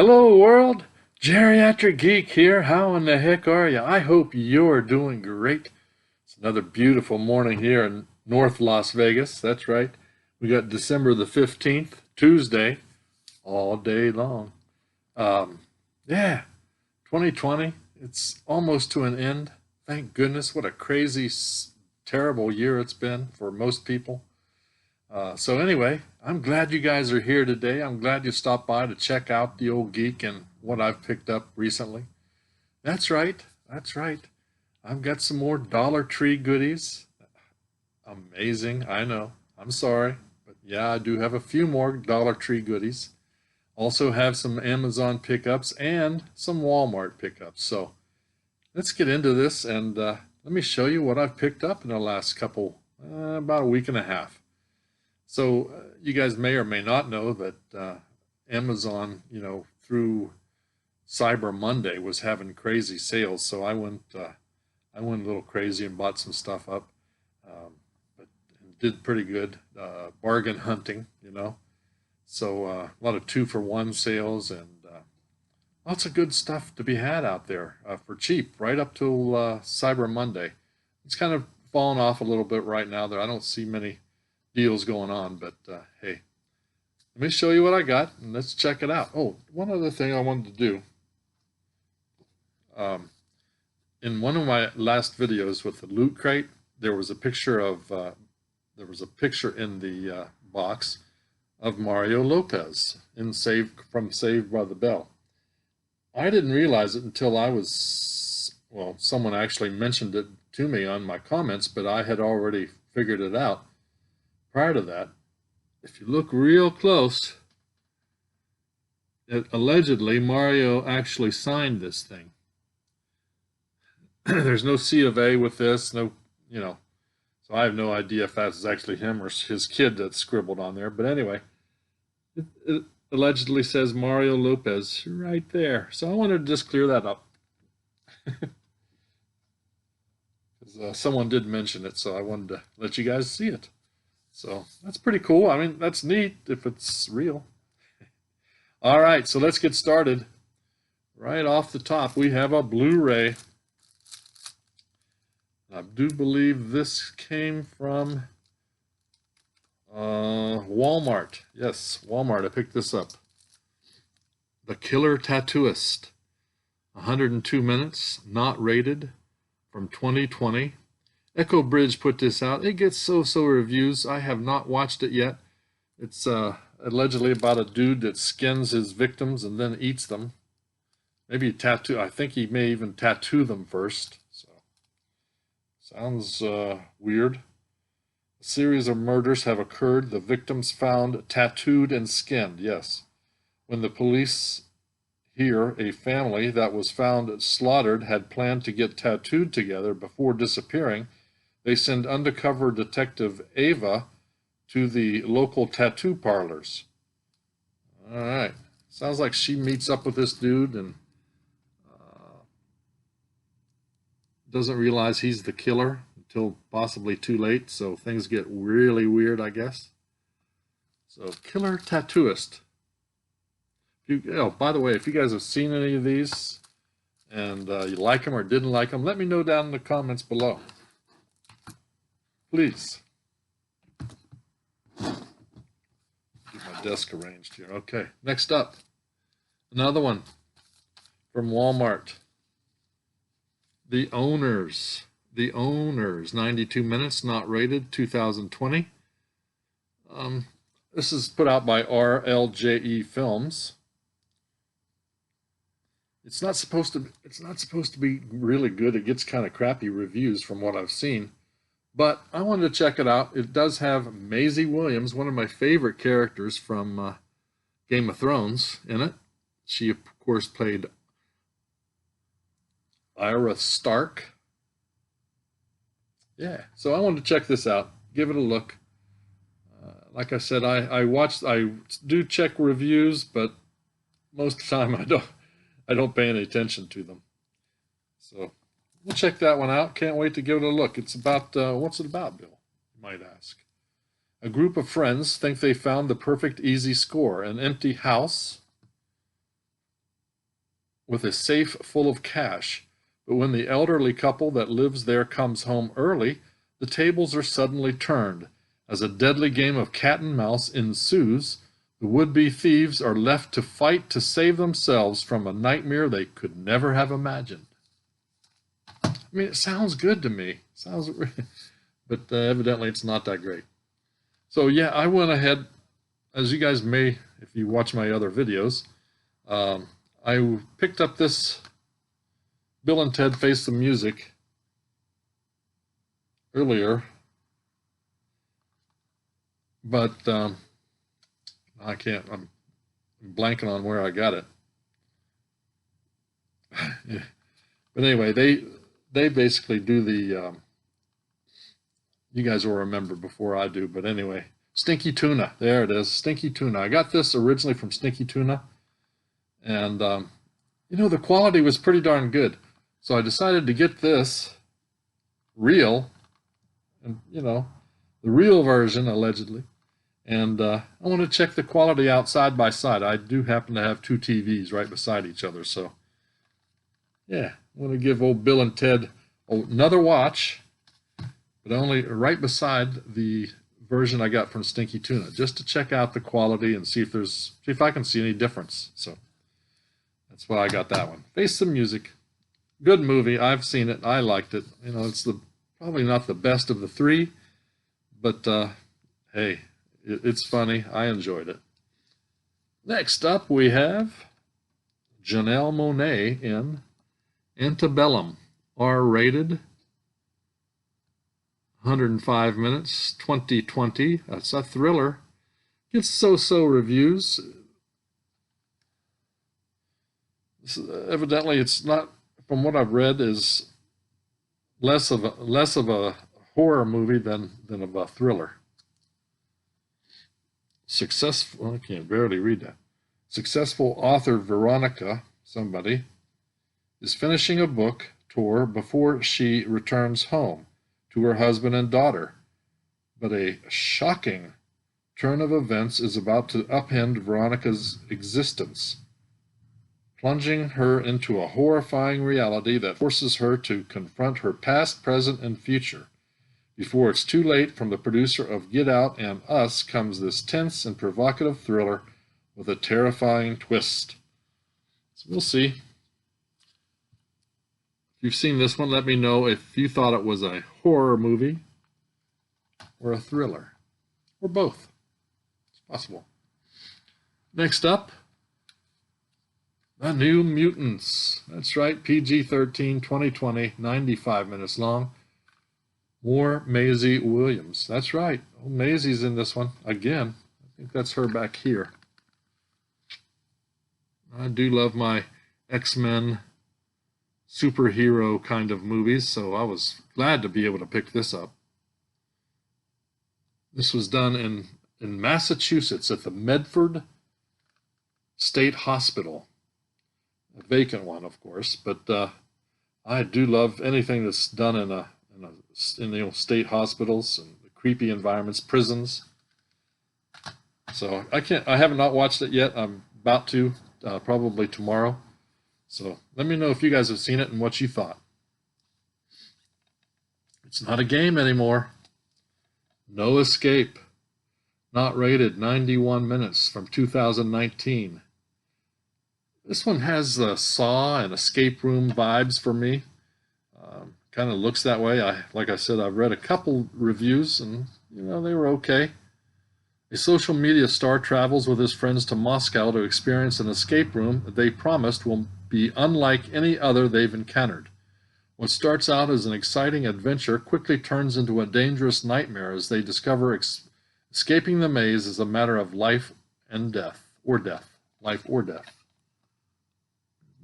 Hello world, Geriatric Geek here. How in the heck are you? I hope you're doing great. It's another beautiful morning here in North Las Vegas. That's right. We got December the 15th, Tuesday, all day long. Um, yeah, 2020, it's almost to an end. Thank goodness. What a crazy, terrible year it's been for most people. So anyway, I'm glad you guys are here today. I'm glad you stopped by to check out the old geek and what I've picked up recently. That's right. That's right. I've got some more Dollar Tree goodies. Amazing. I know. I'm sorry. But yeah, I do have a few more Dollar Tree goodies. Also have some Amazon pickups and some Walmart pickups. So let's get into this and let me show you what I've picked up in the last about a week and a half. So you guys may or may not know that Amazon, through Cyber Monday was having crazy sales. So I went a little crazy and bought some stuff up, but did pretty good bargain hunting. So a lot of 2-for-1 sales and lots of good stuff to be had out there for cheap, right up till Cyber Monday. It's kind of fallen off a little bit right now. There, I don't see many deals going on, but hey, let me show you what I got and let's check it out. Oh, one other thing I wanted to do. In one of my last videos with the loot crate, there was a picture in the box of Mario Lopez in Saved by the Bell. I didn't realize it until someone actually mentioned it to me on my comments, but I had already figured it out. Prior to that, if you look real close, allegedly Mario actually signed this thing. There's no C of A with this, so I have no idea if that's actually him or his kid that scribbled on there. But anyway, it allegedly says Mario Lopez right there. So I wanted to just clear that up. Because someone did mention it, so I wanted to let you guys see it. So that's pretty cool. I mean, that's neat if it's real. All right, so let's get started. Right off the top, we have a Blu-ray. I do believe this came from Walmart. Yes, Walmart. I picked this up. The Killer Tattooist. 102 minutes, not rated, from 2020. Echo Bridge put this out. It gets so-so reviews. I have not watched it yet. It's allegedly about a dude that skins his victims and then eats them. Maybe tattoo. I think he may even tattoo them first. So sounds weird. A series of murders have occurred. The victims found tattooed and skinned. Yes. When the police here, a family that was found slaughtered had planned to get tattooed together before disappearing. They send undercover detective Ava to the local tattoo parlors. All right. Sounds like she meets up with this dude and doesn't realize he's the killer until possibly too late. So things get really weird, I guess. So Killer Tattooist. By the way, if you guys have seen any of these and you like them or didn't like them, let me know down in the comments below. Please. Get my desk arranged here. Okay, next up, another one from Walmart. The Owners. The Owners, 92 minutes, not rated, 2020. This is put out by RLJE Films. It's not supposed to be really good. It gets kind of crappy reviews from what I've seen. But I wanted to check it out. It does have Maisie Williams, one of my favorite characters from Game of Thrones, in it. She, of course, played Arya Stark. Yeah, so I wanted to check this out, give it a look. Like I said, I do check reviews, but most of the time I don't pay any attention to them. So we'll check that one out. Can't wait to give it a look. It's about, what's it about, Bill? You might ask. A group of friends think they found the perfect easy score. An empty house with a safe full of cash. But when the elderly couple that lives there comes home early, the tables are suddenly turned. As a deadly game of cat and mouse ensues, the would-be thieves are left to fight to save themselves from a nightmare they could never have imagined. I mean, it sounds good to me. But evidently it's not that great. So yeah, I went ahead, as you guys may, if you watch my other videos, I picked up this Bill and Ted Face the Music earlier, but I can't, I'm blanking on where I got it. But anyway, they basically do the, you guys will remember before I do, but anyway, Stinky Tuna, there it is, Stinky Tuna. I got this originally from Stinky Tuna, and you know, the quality was pretty darn good. So I decided to get this real, and you know, the real version, allegedly. And I want to check the quality out side by side. I do happen to have two TVs right beside each other, so yeah, I want to give old Bill and Ted another watch, but only right beside the version I got from Stinky Tuna, just to check out the quality and see if I can see any difference. So that's why I got that one. Face the Music, good movie. I've seen it. I liked it. You know, it's probably not the best of the three, but hey, it's funny. I enjoyed it. Next up, we have Janelle Monáe in Antebellum, R-rated, 105 minutes, 2020. That's a thriller. Gets so-so reviews. Evidently, it's not, from what I've read, is less of a horror movie than of a thriller. Successful, I can't barely read that. Successful author Veronica, somebody, is finishing a book tour before she returns home to her husband and daughter. But a shocking turn of events is about to upend Veronica's existence, plunging her into a horrifying reality that forces her to confront her past, present, and future. Before it's too late, from the producer of Get Out and Us comes this tense and provocative thriller with a terrifying twist. So we'll see. If you've seen this one, let me know if you thought it was a horror movie or a thriller, or both. It's possible. Next up, The New Mutants. That's right, PG-13, 2020, 95 minutes long. More Maisie Williams. That's right. Oh, Maisie's in this one again. I think that's her back here. I do love my X-Men superhero kind of movies, so I was glad to be able to pick this up. This was done in Massachusetts at the Medford State Hospital. A vacant one, of course, but I do love anything that's done in state hospitals and the creepy environments, prisons. So I have not watched it yet. I'm about to, probably tomorrow. So let me know if you guys have seen it and what you thought. It's not a game anymore. No Escape. Not rated, 91 minutes from 2019. This one has the Saw and escape room vibes for me. Kind of looks that way. Like I said, I've read a couple reviews and, you know, they were okay. A social media star travels with his friends to Moscow to experience an escape room that they promised will be unlike any other they've encountered. What starts out as an exciting adventure quickly turns into a dangerous nightmare as they discover escaping the maze is a matter of life and death, or death, life or death.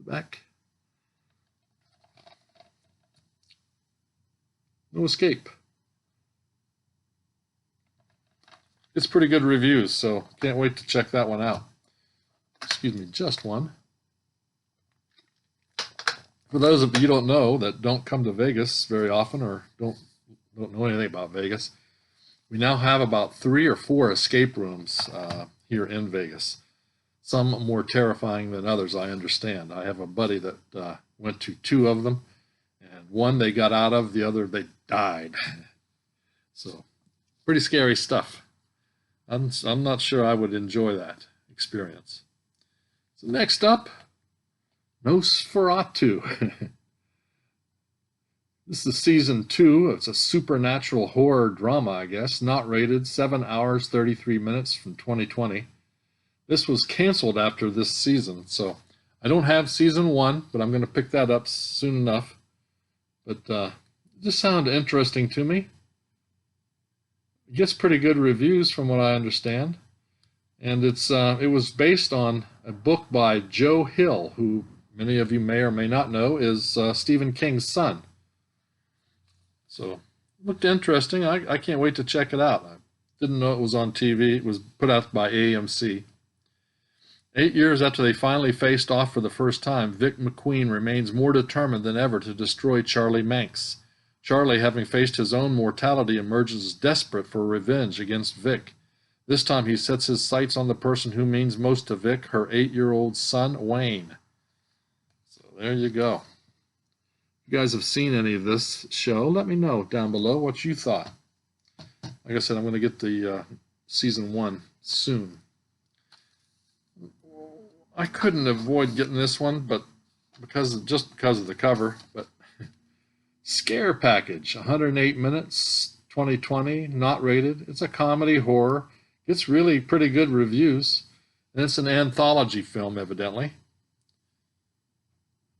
Back. No Escape. It's pretty good reviews, so can't wait to check that one out. Excuse me, just one. For those of you who don't know, that don't come to Vegas very often or don't know anything about Vegas, we now have about 3 or 4 escape rooms here in Vegas. Some more terrifying than others, I understand. I have a buddy that went to 2 of them, and one they got out of, the other they died. So, pretty scary stuff. I'm not sure I would enjoy that experience. So next up, Nosferatu. This is season 2. It's a supernatural horror drama, I guess. Not rated, 7 hours, 33 minutes from 2020. This was canceled after this season, so I don't have season 1, but I'm going to pick that up soon enough. But it just sounded interesting to me. It gets pretty good reviews from what I understand. And it was based on a book by Joe Hill, who many of you may or may not know is Stephen King's son. So it looked interesting. I can't wait to check it out. I didn't know it was on TV. It was put out by AMC. 8 years after they finally faced off for the first time, Vic McQueen remains more determined than ever to destroy Charlie Manx. Charlie, having faced his own mortality, emerges desperate for revenge against Vic. This time he sets his sights on the person who means most to Vic, her 8-year-old son, Wayne. So there you go. If you guys have seen any of this show, let me know down below what you thought. Like I said, I'm going to get the season 1 soon. I couldn't avoid getting this one, but because of the cover. But Scare Package, 108 minutes, 2020, not rated. It's a comedy horror. It's really pretty good reviews, and it's an anthology film, evidently.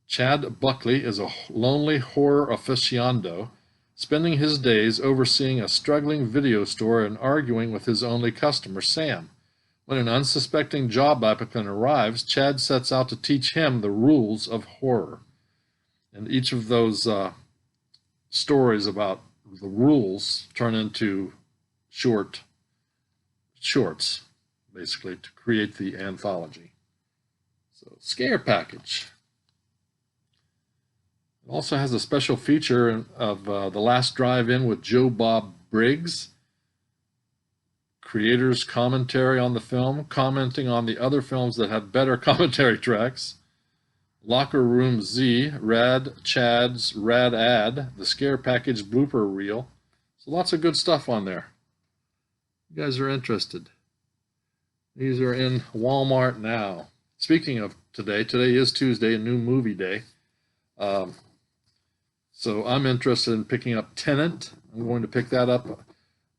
Chad Buckley is a lonely horror aficionado, spending his days overseeing a struggling video store and arguing with his only customer, Sam. When an unsuspecting job applicant arrives, Chad sets out to teach him the rules of horror. And each of those stories about the rules turn into shorts, basically, to create the anthology. So, Scare Package. It also has a special feature of The Last Drive-In with Joe Bob Briggs. Creator's commentary on the film, commenting on the other films that have better commentary tracks. Locker Room Z, Rad Chad's Rad Ad, the Scare Package blooper reel. So lots of good stuff on there. You guys are interested. These are in Walmart now. Speaking of today is Tuesday, a new movie day. So I'm interested in picking up Tenet. I'm going to pick that up.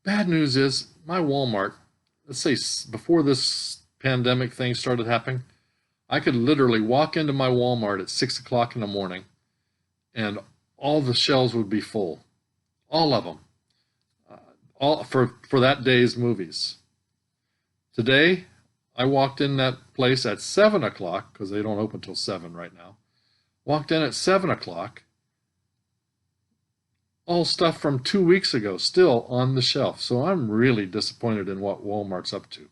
Bad news is my Walmart, let's say before this pandemic thing started happening, I could literally walk into my Walmart at 6 o'clock in the morning and all the shelves would be full. All of them. All for that day's movies. Today, I walked in that place at 7 o'clock, because they don't open till 7 right now. Walked in at 7 o'clock. All stuff from 2 weeks ago still on the shelf. So I'm really disappointed in what Walmart's up to.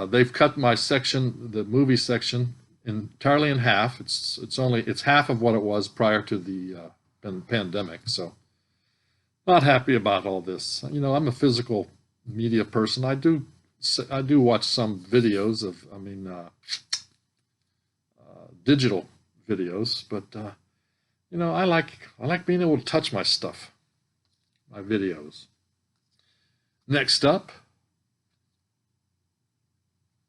They've cut my section, the movie section, entirely in half. It's half of what it was prior to the pandemic. So not happy about all this. You know, I'm a physical media person. I do watch some videos of, digital videos, but you know, I like being able to touch my stuff, my videos. Next up,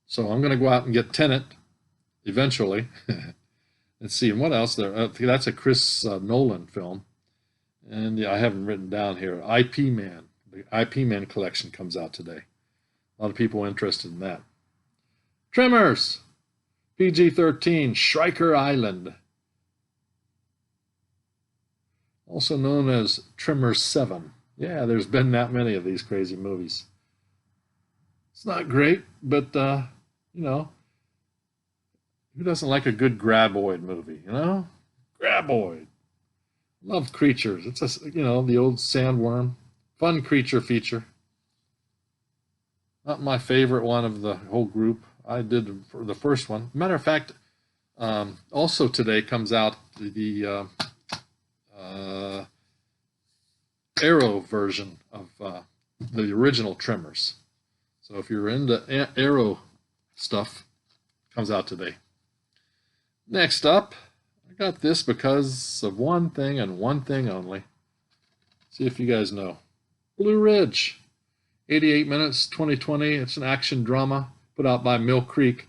so I'm going to go out and get Tenet eventually. Let's see, and what else there? That's a Chris Nolan film, and yeah, I haven't written down here. IP Man, the IP Man collection comes out today. A lot of people interested in that. Tremors, PG-13, Shrieker Island. Also known as Tremors 7. Yeah, there's been that many of these crazy movies. It's not great, but, you know, who doesn't like a good graboid movie, you know? Graboid. Love creatures. It's you know, the old sandworm. Fun creature feature. Not my favorite one of the whole group. I did for the first one. Matter of fact, also today comes out the Arrow version of the original Tremors. So if you're into Arrow stuff, Comes out today. Next up, I got this because of one thing and one thing only. See if you guys know. Blue Ridge, 88 minutes, 2020. It's an action drama put out by Mill Creek.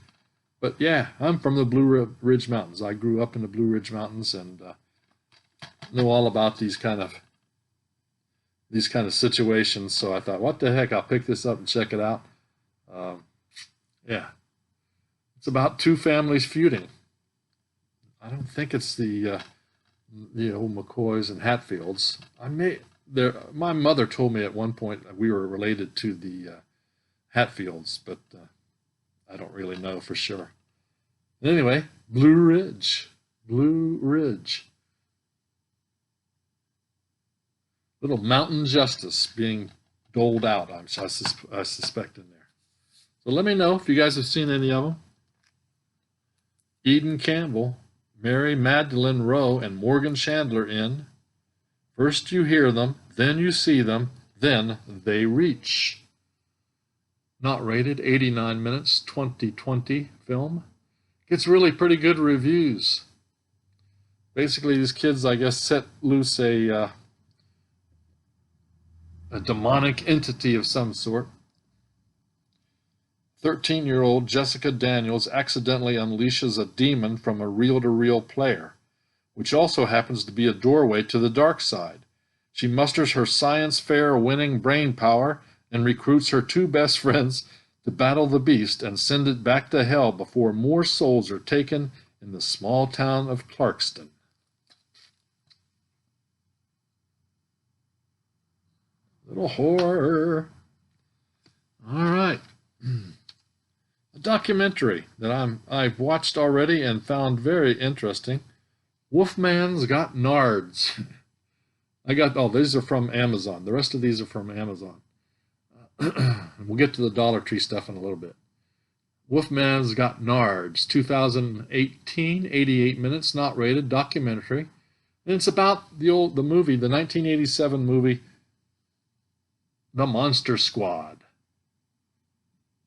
But yeah, I'm from the Blue Ridge Mountains. I grew up in the Blue Ridge Mountains and know all about these kind of situations. So I thought, what the heck? I'll pick this up and check it out. Yeah, it's about two families feuding. I don't think it's the old McCoys and Hatfields. My mother told me at one point that we were related to the Hatfields, but I don't really know for sure. Anyway, Blue Ridge. Little mountain justice being doled out, I suspect, in there. So let me know if you guys have seen any of them. Eden Campbell, Mary Magdalene Rowe, and Morgan Chandler in First You Hear Them, Then You See Them, Then They Reach. Not rated, 89 minutes, 2020 film. Gets really pretty good reviews. Basically, these kids, I guess, set loose a demonic entity of some sort. 13-year-old Jessica Daniels accidentally unleashes a demon from a reel-to-reel player, which also happens to be a doorway to the dark side. She musters her science fair winning brain power and recruits her two best friends to battle the beast and send it back to hell before more souls are taken in the small town of Clarkston. Little horror. All right. A documentary that I've watched already and found very interesting. Wolfman's Got Nards. These are from Amazon. The rest of these are from Amazon. We'll get to the Dollar Tree stuff in a little bit. Wolfman's Got Nards, 2018, 88 minutes, not rated, documentary. And it's about the 1987 movie, The Monster Squad.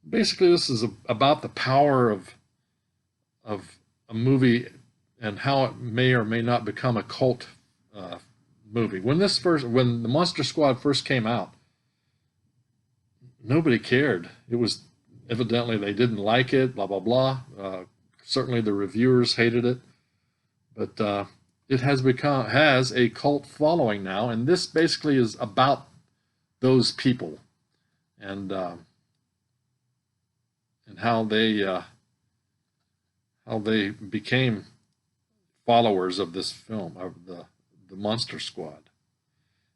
Basically, this is about the power of a movie and how it may or may not become a cult movie. When The Monster Squad first came out, nobody cared. It was evidently they didn't like it. Blah blah blah. Certainly, the reviewers hated it, but it has a cult following now, and this basically is about those people and how they became followers of this film, of the Monster Squad.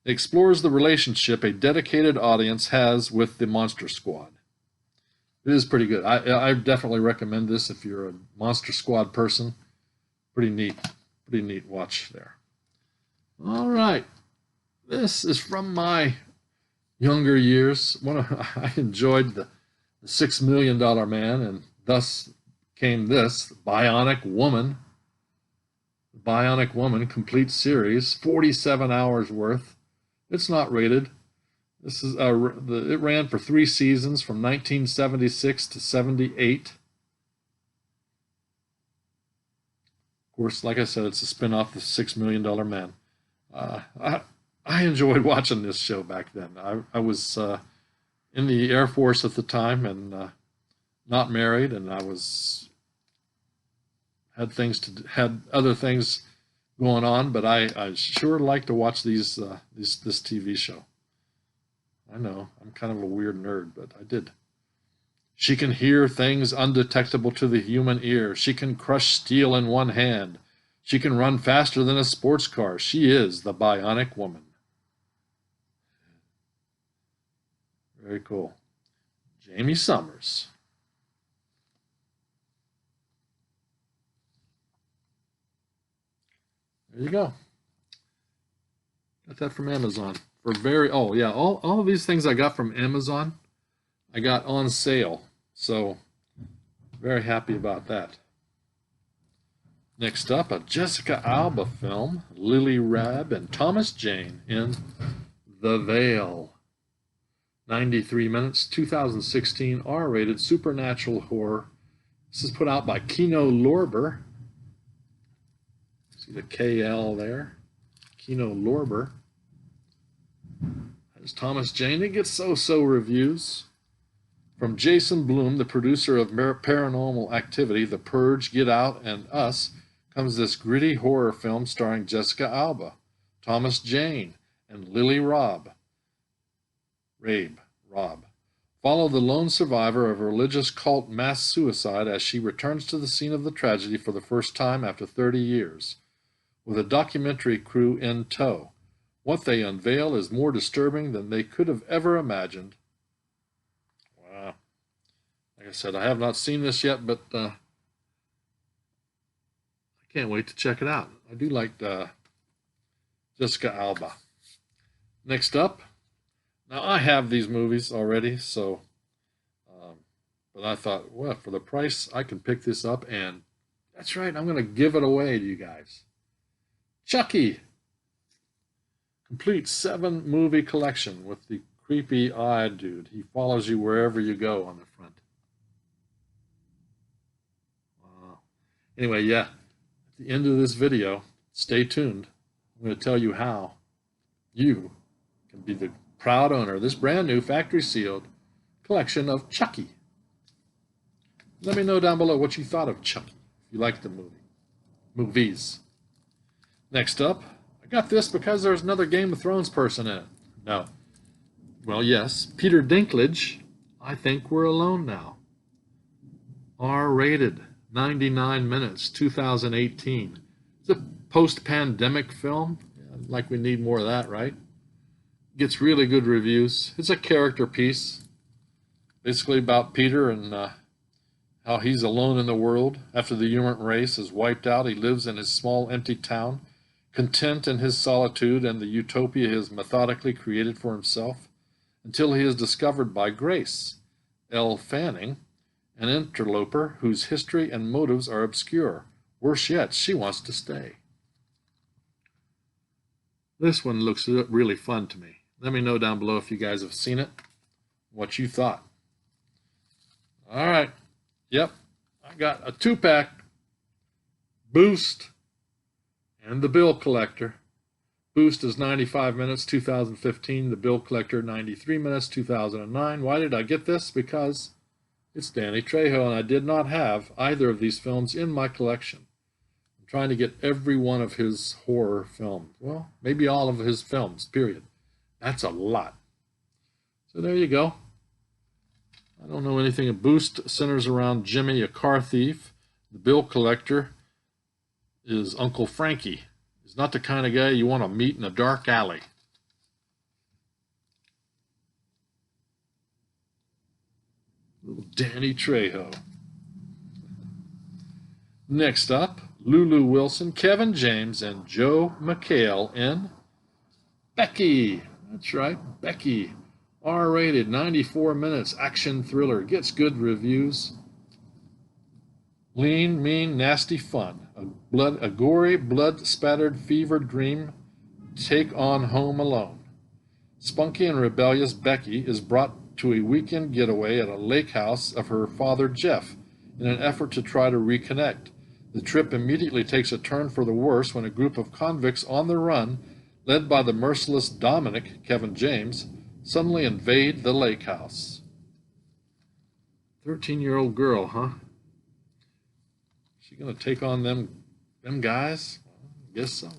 It explores the relationship a dedicated audience has with the Monster Squad. It is pretty good. I definitely recommend this if you're a Monster Squad person. Pretty neat watch there. All right. This is from my younger years. I enjoyed the $6 Million Man, and thus came this, Bionic Woman. Bionic Woman complete series, 47 hours worth. It's not rated. This is it ran for 3 seasons from 1976 to 78. Of course, like I said, it's a spin-off of the $6 Million Man. I enjoyed watching this show back then. I was in the Air Force at the time and not married, and I had other things going on, but I sure like to watch this TV show. I know, I'm kind of a weird nerd, but I did. She can hear things undetectable to the human ear. She can crush steel in one hand. She can run faster than a sports car. She is the Bionic Woman. Very cool. Jamie Summers. There you go. Got that from Amazon. All of these things I got from Amazon, I got on sale. So, very happy about that. Next up, a Jessica Alba film, Lily Rabe and Thomas Jane in The Veil. 93 minutes, 2016, R-rated supernatural horror This is put out by Kino Lorber. See the KL there? Kino Lorber. There's Thomas Jane. It gets so-so reviews. From Jason Blum, the producer of Paranormal Activity, The Purge, Get Out, and Us, comes this gritty horror film starring Jessica Alba, Thomas Jane, and Lily Rabe. Follow the lone survivor of a religious cult mass suicide as she returns to the scene of the tragedy for the first time after 30 years, with a documentary crew in tow. What they unveil is more disturbing than they could have ever imagined. Wow. Like I said, I have not seen this yet, but I can't wait to check it out. I do like Jessica Alba. Next up, now I have these movies already, so, but I thought, well, for the price, I can pick this up, and that's right, I'm going to give it away to you guys. Chucky. Complete 7-movie collection with the creepy-eyed dude. He follows you wherever you go on the front. Wow. Anyway, yeah, at the end of this video, stay tuned. I'm going to tell you how you can be the proud owner of this brand new factory-sealed collection of Chucky. Let me know down below what you thought of Chucky, if you liked the movies. Next up, I got this because there's another Game of Thrones person in it. No. Well, yes, Peter Dinklage, I Think We're Alone Now. R-rated, 99 minutes, 2018. It's a post-pandemic film. Like we need more of that, right? Gets really good reviews. It's a character piece, basically about Peter and how he's alone in the world. After the human race is wiped out, he lives in his small empty town, content in his solitude and the utopia he has methodically created for himself, until he is discovered by Grace, Elle Fanning, an interloper whose history and motives are obscure. Worse yet, she wants to stay. This one looks really fun to me. Let me know down below if you guys have seen it, what you thought. All right. Yep. I got a 2-pack. Boost and The Bill Collector. Boost is 95 minutes, 2015. The Bill Collector, 93 minutes, 2009. Why did I get this? Because it's Danny Trejo, and I did not have either of these films in my collection. I'm trying to get every one of his horror films. Well, maybe all of his films, period. That's a lot. So there you go. I don't know anything. Boost centers around Jimmy, a car thief. The Bill Collector is Uncle Frankie. He's not the kind of guy you want to meet in a dark alley. Little Danny Trejo. Next up, Lulu Wilson, Kevin James, and Joe McHale in Becky. That's right, Becky. R-rated, 94 minutes, action thriller. Gets good reviews. Lean, mean, nasty fun. A gory, blood-spattered fever dream take on Home Alone. Spunky and rebellious Becky is brought to a weekend getaway at a lake house of her father Jeff in an effort to try to reconnect. The trip immediately takes a turn for the worse when a group of convicts on the run, led by the merciless Dominic, Kevin James, suddenly invade the lake house. 13-year-old girl, huh? She gonna take on them guys? I guess so.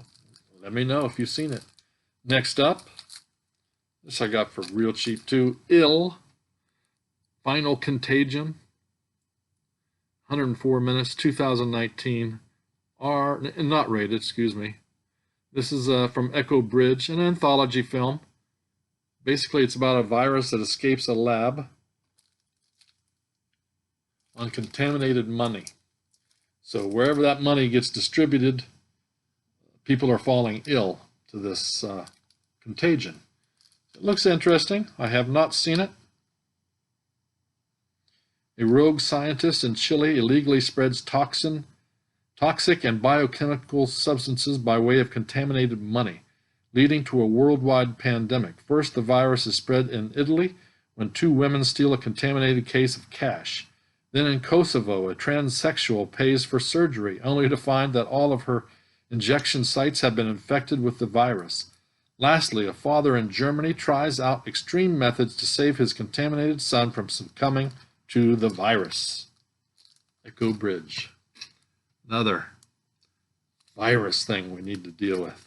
Let me know if you've seen it. Next up, this I got for real cheap too. Ill, Final Contagion, 104 minutes, 2019. Not rated, excuse me. This is from Echo Bridge, an anthology film. Basically, it's about a virus that escapes a lab on contaminated money. So wherever that money gets distributed, people are falling ill to this contagion. It looks interesting. I have not seen it. A rogue scientist in Chile illegally spreads toxic and biochemical substances by way of contaminated money, leading to a worldwide pandemic. First, the virus is spread in Italy when 2 women steal a contaminated case of cash. Then in Kosovo, a transsexual pays for surgery, only to find that all of her injection sites have been infected with the virus. Lastly, a father in Germany tries out extreme methods to save his contaminated son from succumbing to the virus. Echo Bridge. Another virus thing we need to deal with.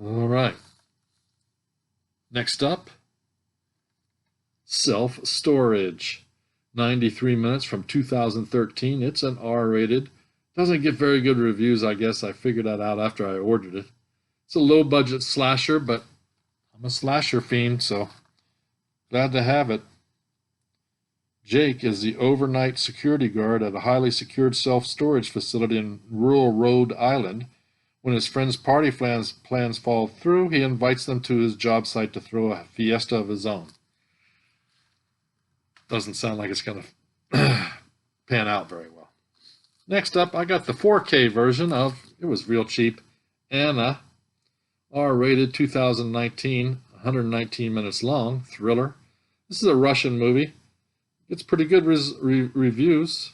All right. Next up, Self-Storage. 93 minutes from 2013. It's an R-rated. Doesn't get very good reviews, I guess. I figured that out after I ordered it. It's a low-budget slasher, but I'm a slasher fiend, so glad to have it. Jake is the overnight security guard at a highly secured self-storage facility in rural Rhode Island. When his friends' party plans fall through, he invites them to his job site to throw a fiesta of his own. Doesn't sound like it's going to pan out very well. Next up, I got the 4K version of, it was real cheap, Anna, R-rated 2019, 119 minutes long, thriller. This is a Russian movie. It's pretty good reviews.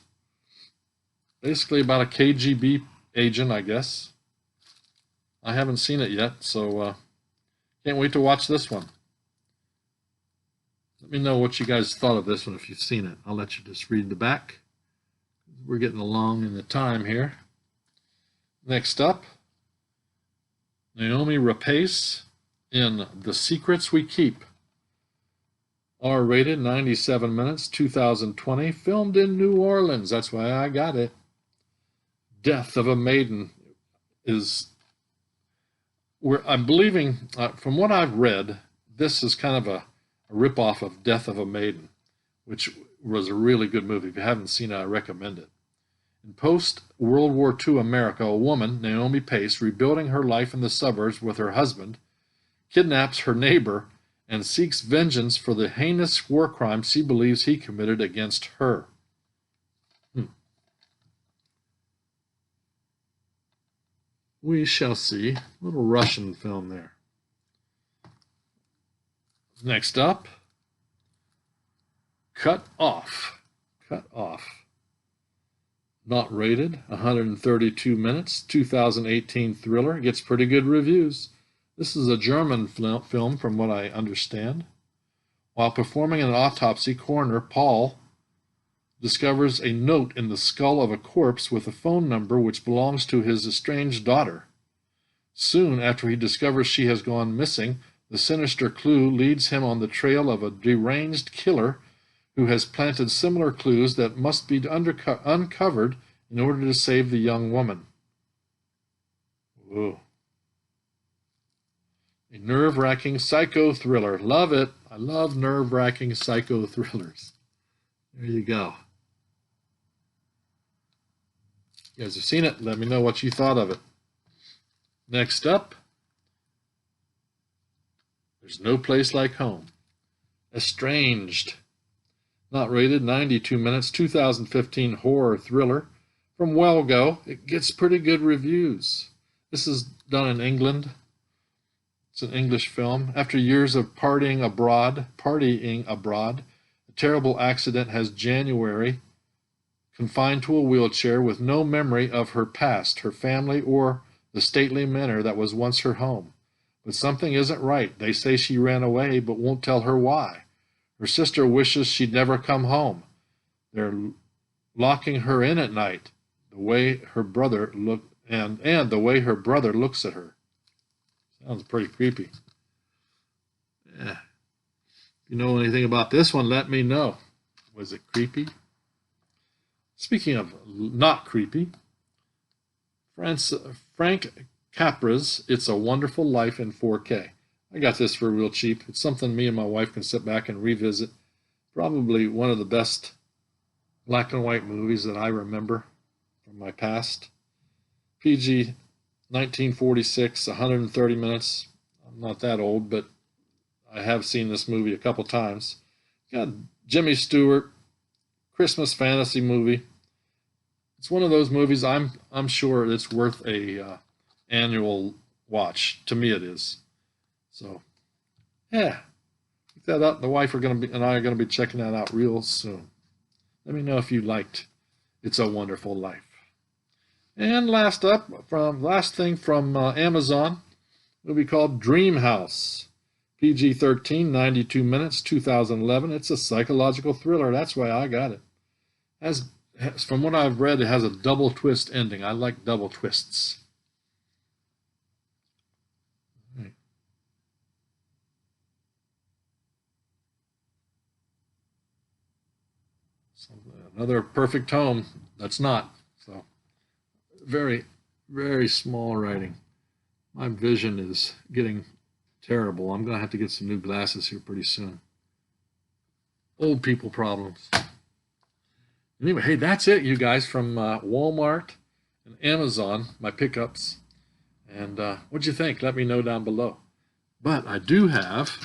Basically about a KGB agent, I guess. I haven't seen it yet, so can't wait to watch this one. Let me know what you guys thought of this one if you've seen it. I'll let you just read the back. We're getting along in the time here. Next up, Naomi Rapace in The Secrets We Keep. R-rated, 97 minutes, 2020, filmed in New Orleans. That's why I got it. Death of a Maiden is, I'm believing, from what I've read, this is kind of a ripoff of Death of a Maiden, which was a really good movie. If you haven't seen it, I recommend it. In post-World War II America, a woman, Naomi Pace, rebuilding her life in the suburbs with her husband, kidnaps her neighbor and seeks vengeance for the heinous war crime she believes he committed against her. We shall see. A little Russian film there. Next up, Cut Off. Cut Off. Not rated, 132 minutes, 2018 thriller. Gets pretty good reviews. This is a German film from what I understand. While performing an autopsy, coroner Paul discovers a note in the skull of a corpse with a phone number which belongs to his estranged daughter. Soon after he discovers she has gone missing, the sinister clue leads him on the trail of a deranged killer who has planted similar clues that must be uncovered in order to save the young woman. Whoa. A nerve-wracking psycho thriller. Love it. I love nerve-wracking psycho thrillers. There you go. You guys have seen it. Let me know what you thought of it. Next up, There's No Place Like Home. Estranged. Not rated, 92 minutes, 2015 horror thriller. From Wellgo, it gets pretty good reviews. This is done in England. It's an English film. After years of partying abroad, a terrible accident has January confined to a wheelchair with no memory of her past, her family, or the stately manor that was once her home. But something isn't right. They say she ran away, but won't tell her why. Her sister wishes she'd never come home. They're locking her in at night, the way her brother the way her brother looks at her. Sounds pretty creepy. Yeah. If you know anything about this one, let me know. Was it creepy? Speaking of not creepy, Frank Capra's It's a Wonderful Life in 4K. I got this for real cheap. It's something me and my wife can sit back and revisit. Probably one of the best black and white movies that I remember from my past. PG 1946, 130 minutes. I'm not that old, but I have seen this movie a couple times. Got Jimmy Stewart, Christmas fantasy movie. It's one of those movies I'm sure it's worth a annual watch. To me, it is. So, yeah, pick that up. The wife and I are going to be checking that out real soon. Let me know if you liked It's a Wonderful Life. And last thing from Amazon, a movie called Dream House. PG-13, 92 minutes, 2011. It's a psychological thriller. That's why I got it. From what I've read, it has a double twist ending. I like double twists. Right. So another perfect home. That's not. So very, very small writing. My vision is getting terrible. I'm going to have to get some new glasses here pretty soon. Old people problems. Anyway, hey, that's it, you guys, from Walmart and Amazon, my pickups. And what'd you think? Let me know down below. But I do have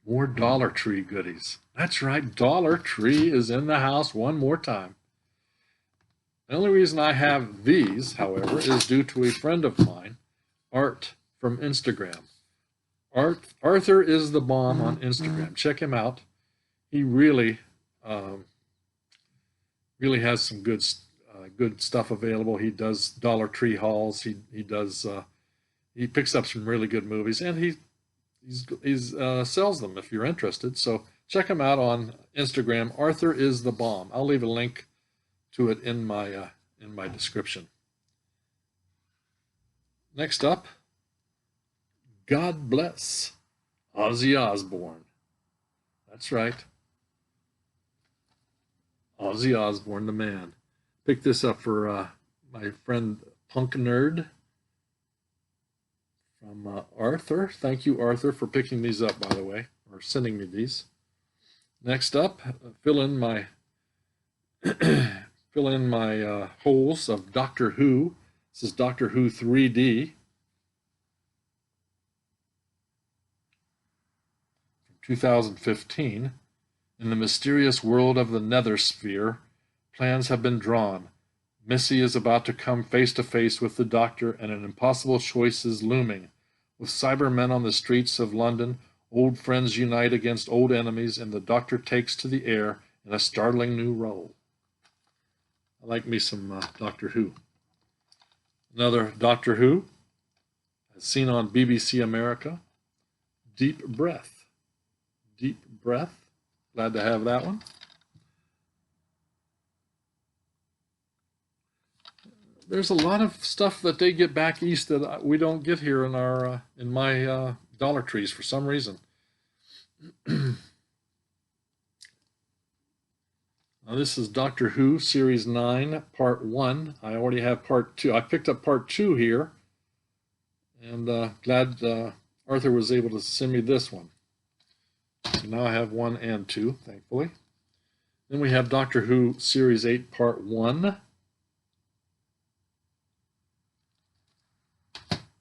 more Dollar Tree goodies. That's right, Dollar Tree is in the house one more time. The only reason I have these, however, is due to a friend of mine, Art from Instagram. Arthur is the bomb on Instagram. Check him out. He really has some good stuff available. He does Dollar Tree hauls. He picks up some really good movies, and he sells them if you're interested. So check him out on Instagram. Arthur is the bomb. I'll leave a link to it in my description. Next up, God Bless Ozzy Osbourne. That's right. Ozzy Osbourne, the man. Picked this up for my friend Punk Nerd from Arthur. Thank you, Arthur, for picking these up, by the way, or sending me these. Next up, fill in my holes of Doctor Who. This is Doctor Who 3D. From 2015. In the mysterious world of the Nether Sphere, plans have been drawn. Missy is about to come face to face with the Doctor, and an impossible choice is looming. With Cybermen on the streets of London, old friends unite against old enemies, and the Doctor takes to the air in a startling new role. I like me some Doctor Who. Another Doctor Who, as seen on BBC America, Deep Breath. Deep Breath. Glad to have that one. There's a lot of stuff that they get back east that we don't get here in my Dollar Trees for some reason. Now this is Doctor Who Series 9, Part 1. I already have Part 2. I picked up Part 2 here, and glad Arthur was able to send me this one. So now I have 1 and 2, thankfully. Then we have Doctor Who Series 8, Part 1.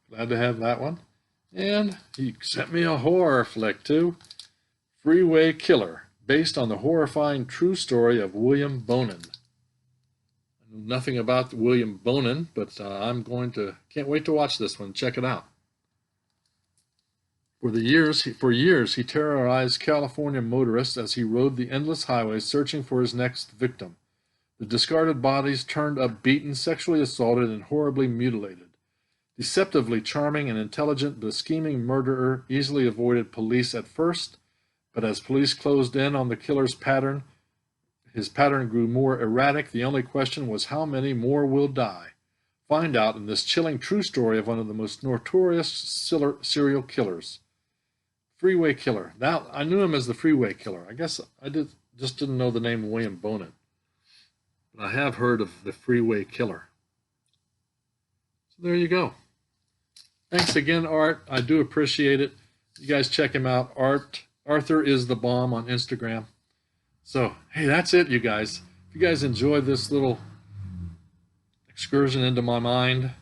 Glad to have that one. And he sent me a horror flick, too. Freeway Killer, based on the horrifying true story of William Bonin. I know nothing about William Bonin, but can't wait to watch this one. Check it out. For years, he terrorized California motorists as he rode the endless highways searching for his next victim. The discarded bodies turned up beaten, sexually assaulted, and horribly mutilated. Deceptively charming and intelligent, the scheming murderer easily avoided police at first, but as police closed in on the killer's pattern, his pattern grew more erratic. The only question was, how many more will die? Find out in this chilling true story of one of the most notorious serial killers. Freeway Killer. Now, I knew him as the Freeway Killer. I guess I just didn't know the name William Bonin. But I have heard of the Freeway Killer. So there you go. Thanks again, Art. I do appreciate it. You guys check him out. Arthur is the bomb on Instagram. So, hey, that's it, you guys. If you guys enjoyed this little excursion into my mind,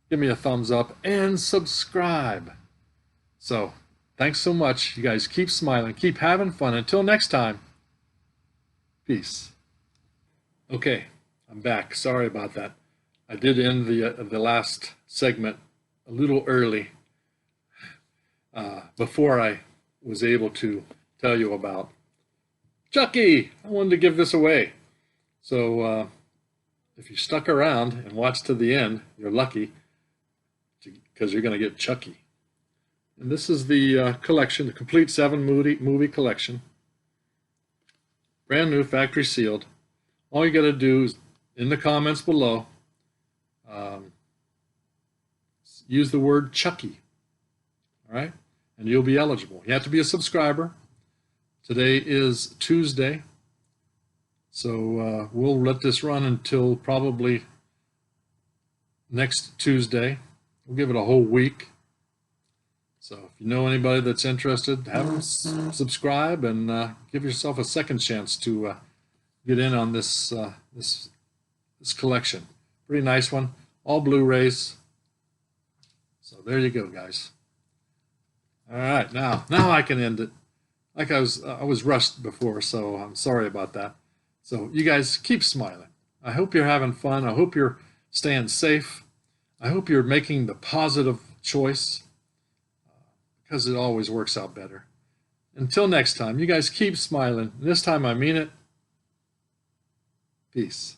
give me a thumbs up and subscribe. So, thanks so much. You guys keep smiling, keep having fun. Until next time, peace. Okay, I'm back. Sorry about that. I did end the last segment a little early before I was able to tell you about Chucky! I wanted to give this away. So if you stuck around and watched to the end, you're lucky because you're going to get Chucky. And this is the collection, the complete 7 movie collection. Brand new, factory sealed. All you got to do is, in the comments below, use the word Chucky. All right? And you'll be eligible. You have to be a subscriber. Today is Tuesday. So we'll let this run until probably next Tuesday. We'll give it a whole week. So if you know anybody that's interested, have them subscribe and give yourself a second chance to get in on this this collection. Pretty nice one. All Blu-rays. So there you go, guys. All right, now I can end it. Like I was rushed before, so I'm sorry about that. So you guys keep smiling. I hope you're having fun. I hope you're staying safe. I hope you're making the positive choice because it always works out better. Until next time, you guys keep smiling. This time I mean it. Peace.